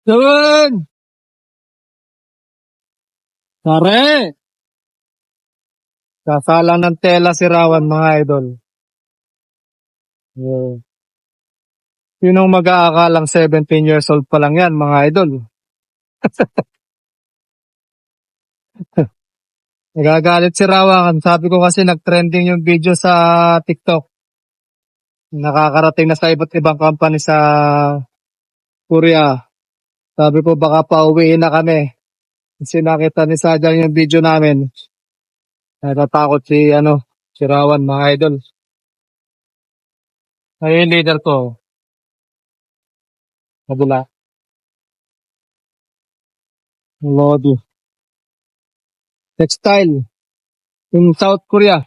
Yun! Pare! Kasalang ng tela si Rawan, mga idol. Yeah. Sinong mag-aakalang 17 years old pa lang yan, mga idol? Nagagalit si Rawan. Sabi ko kasi nag-trending yung video sa TikTok. Nakakarating na sa iba't ibang company sa Korea. Sabi ko baka pauwiin na kami. Kasi nakita ni Sajang yung video namin. Natatakot si Rawan, mga idol. Ay, yung leader ko. Nabula. Lodi. Textile. Yung South Korea.